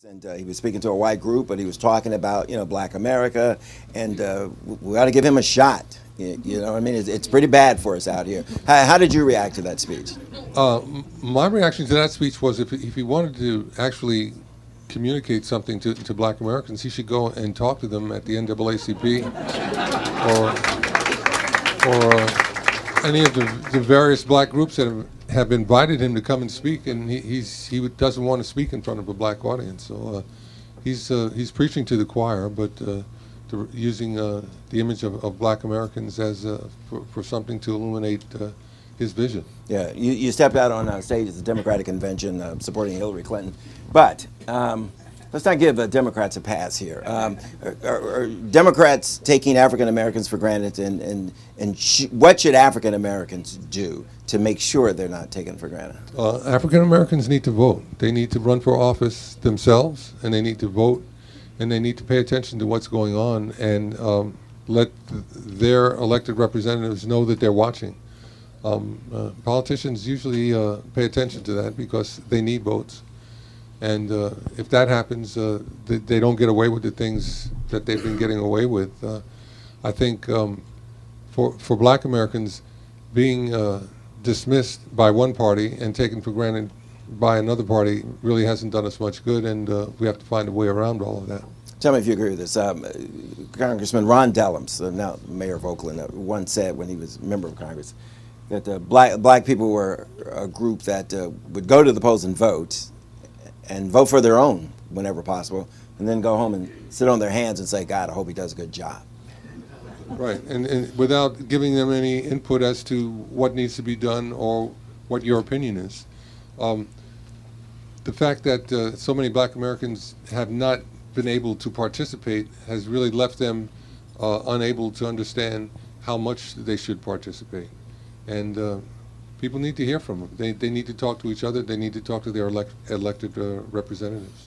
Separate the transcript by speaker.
Speaker 1: And he was speaking to a white group, but he was talking about, Black America, and we ought to give him a shot. You know what I mean? It's pretty bad for us out here. How did you react to that speech?
Speaker 2: My reaction to that speech was if he wanted to actually communicate something to Black Americans, he should go and talk to them at the NAACP or any of the various black groups that have invited him to come and speak, and he doesn't want to speak in front of a black audience. So he's preaching to the choir, but using the image of Black Americans as for something to illuminate his vision.
Speaker 1: Yeah, you stepped out on stage at the Democratic convention supporting Hillary Clinton, but let's not give Democrats a pass here. Are Democrats taking African Americans for granted, and what should African Americans do to make sure they're not taken for granted?
Speaker 2: African Americans need to vote. They need to run for office themselves, and they need to vote, and they need to pay attention to what's going on and let their elected representatives know that they're watching. Politicians usually pay attention to that because they need votes. And if that happens, they don't get away with the things that they've been getting away with. I think for Black Americans, being dismissed by one party and taken for granted by another party really hasn't done us much good, and we have to find a way around all of that.
Speaker 1: Tell me if you agree with this. Congressman Ron Dellums, now mayor of Oakland, once said when he was a member of Congress that black people were a group that would go to the polls and vote for their own whenever possible, and then go home and sit on their hands and say, God, I hope he does a good job.
Speaker 2: Right, and without giving them any input as to what needs to be done or what your opinion is. The fact that so many Black Americans have not been able to participate has really left them unable to understand how much they should participate. And people need to hear from them. They need to talk to each other. They need to talk to their elected representatives.